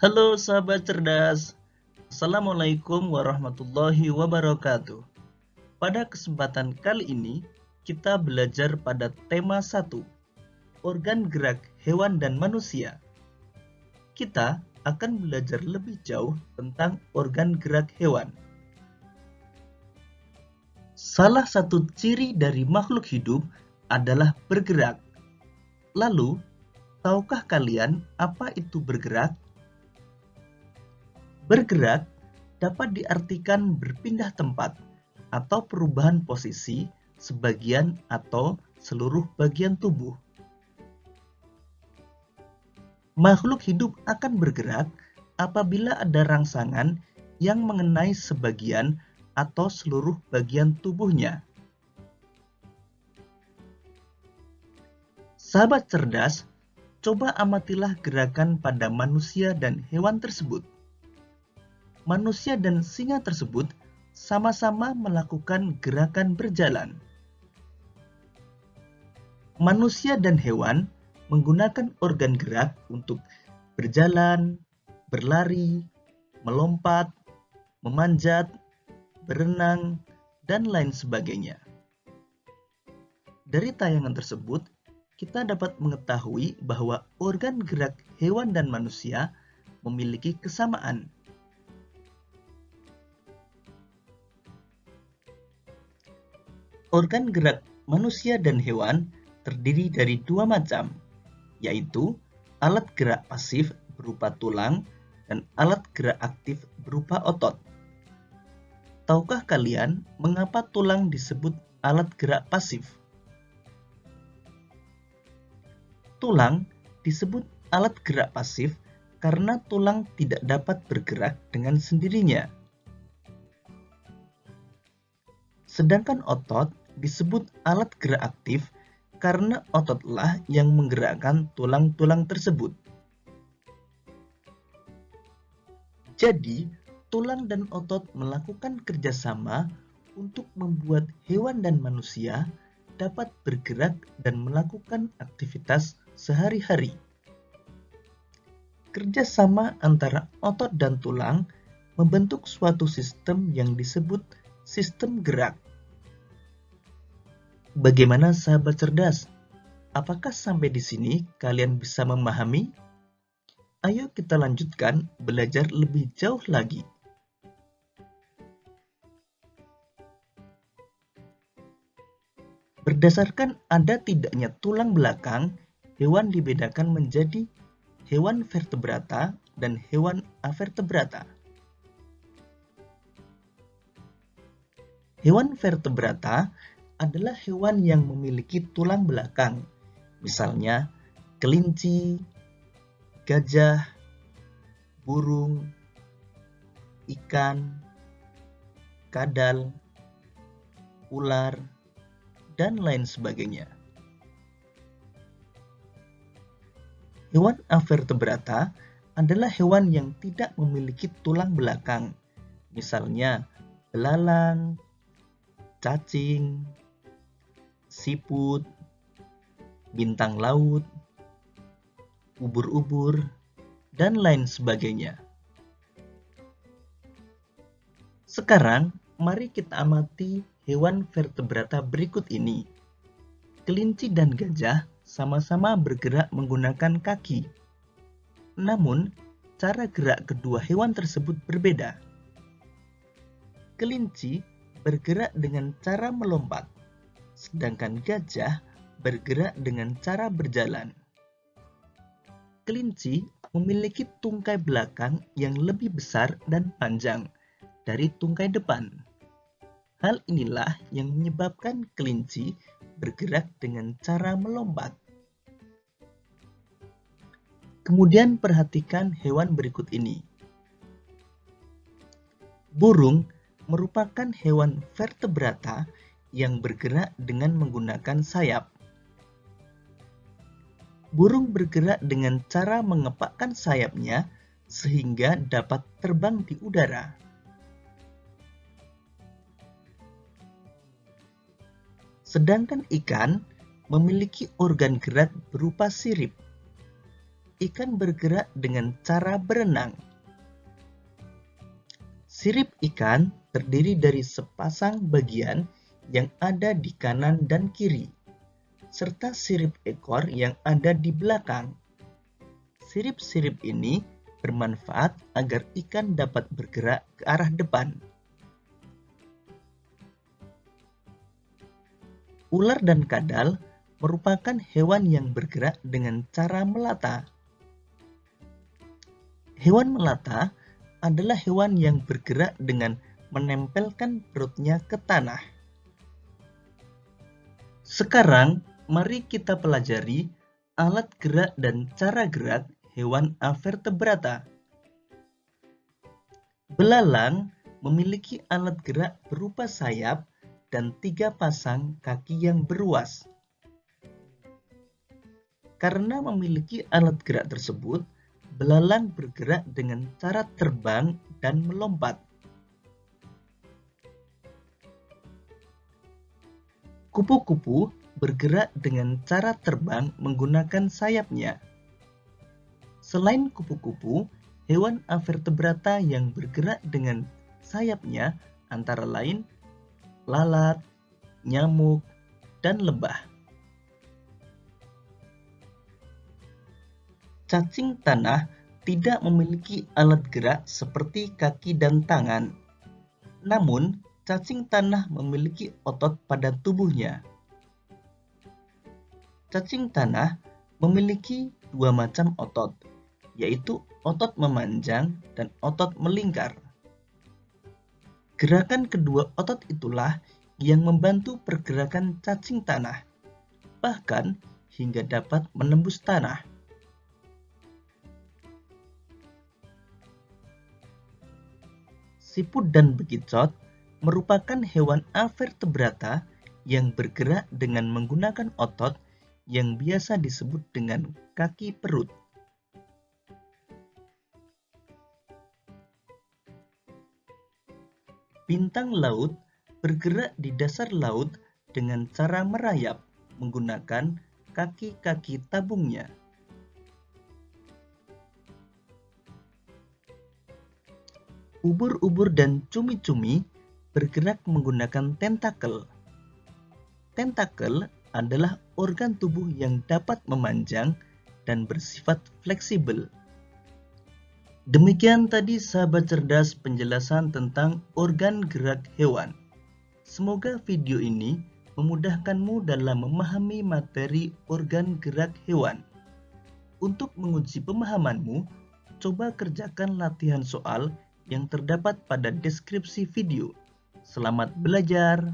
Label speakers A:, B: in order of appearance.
A: Halo sahabat cerdas, Assalamualaikum warahmatullahi wabarakatuh. Pada kesempatan kali ini, kita belajar pada tema 1, organ gerak hewan dan manusia. Kita akan belajar lebih jauh tentang organ gerak hewan. Salah satu ciri dari makhluk hidup adalah bergerak. Lalu, tahukah kalian apa itu bergerak? Bergerak dapat diartikan berpindah tempat atau perubahan posisi sebagian atau seluruh bagian tubuh. Makhluk hidup akan bergerak apabila ada rangsangan yang mengenai sebagian atau seluruh bagian tubuhnya. Sahabat cerdas, coba amatilah gerakan pada manusia dan hewan tersebut. Manusia dan singa tersebut sama-sama melakukan gerakan berjalan. Manusia dan hewan menggunakan organ gerak untuk berjalan, berlari, melompat, memanjat, berenang, dan lain sebagainya. Dari tayangan tersebut, kita dapat mengetahui bahwa organ gerak hewan dan manusia memiliki kesamaan. Organ gerak manusia dan hewan terdiri dari dua macam, yaitu alat gerak pasif berupa tulang dan alat gerak aktif berupa otot. Tahukah kalian mengapa tulang disebut alat gerak pasif? Tulang disebut alat gerak pasif karena tulang tidak dapat bergerak dengan sendirinya. Sedangkan otot disebut alat gerak aktif karena ototlah yang menggerakkan tulang-tulang tersebut. Jadi, tulang dan otot melakukan kerjasama untuk membuat hewan dan manusia dapat bergerak dan melakukan aktivitas sehari-hari. Kerjasama antara otot dan tulang membentuk suatu sistem yang disebut sistem gerak. Bagaimana sahabat cerdas? Apakah sampai di sini kalian bisa memahami? Ayo kita lanjutkan belajar lebih jauh lagi. Berdasarkan ada tidaknya tulang belakang, hewan dibedakan menjadi hewan vertebrata dan hewan avertebrata. Hewan vertebrata adalah hewan yang memiliki tulang belakang, misalnya kelinci, gajah, burung, ikan, kadal, ular, dan lain sebagainya. Hewan avertebrata adalah hewan yang tidak memiliki tulang belakang, misalnya belalang, cacing, siput, bintang laut, ubur-ubur, dan lain sebagainya. Sekarang, mari kita amati hewan vertebrata berikut ini. Kelinci dan gajah sama-sama bergerak menggunakan kaki. Namun, cara gerak kedua hewan tersebut berbeda. Kelinci bergerak dengan cara melompat, sedangkan gajah bergerak dengan cara berjalan. Kelinci memiliki tungkai belakang yang lebih besar dan panjang dari tungkai depan. Hal inilah yang menyebabkan kelinci bergerak dengan cara melompat. Kemudian perhatikan hewan berikut ini. Burung merupakan hewan vertebrata yang bergerak dengan menggunakan sayap. Burung bergerak dengan cara mengepakkan sayapnya sehingga dapat terbang di udara. Sedangkan ikan memiliki organ gerak berupa sirip. ikan bergerak dengan cara berenang. Sirip ikan terdiri dari sepasang bagian yang ada di kanan dan kiri, serta sirip ekor yang ada di belakang. Sirip-sirip ini bermanfaat agar ikan dapat bergerak ke arah depan. Ular dan kadal merupakan hewan yang bergerak dengan cara melata. Hewan melata adalah hewan yang bergerak dengan menempelkan perutnya ke tanah. Sekarang, mari kita pelajari alat gerak dan cara gerak hewan avertebrata. Belalang memiliki alat gerak berupa sayap dan 3 pasang kaki yang beruas. Karena memiliki alat gerak tersebut, belalang bergerak dengan cara terbang dan melompat. Kupu-kupu bergerak dengan cara terbang menggunakan sayapnya. Selain kupu-kupu, hewan avertebrata yang bergerak dengan sayapnya antara lain lalat, nyamuk, dan lebah. Cacing tanah tidak memiliki alat gerak seperti kaki dan tangan. Namun, cacing tanah memiliki otot pada tubuhnya. Cacing tanah memiliki 2 macam otot, yaitu otot memanjang dan otot melingkar. Gerakan kedua otot itulah yang membantu pergerakan cacing tanah, bahkan hingga dapat menembus tanah. Siput dan bekicot merupakan hewan avertebrata yang bergerak dengan menggunakan otot yang biasa disebut dengan kaki perut. Bintang laut bergerak di dasar laut dengan cara merayap menggunakan kaki-kaki tabungnya. Ubur-ubur dan cumi-cumi bergerak menggunakan tentakel. Tentakel adalah organ tubuh yang dapat memanjang dan bersifat fleksibel. Demikian tadi sahabat cerdas penjelasan tentang organ gerak hewan. Semoga video ini memudahkanmu dalam memahami materi organ gerak hewan. Untuk menguji pemahamanmu, coba kerjakan latihan soal yang terdapat pada deskripsi video. Selamat belajar!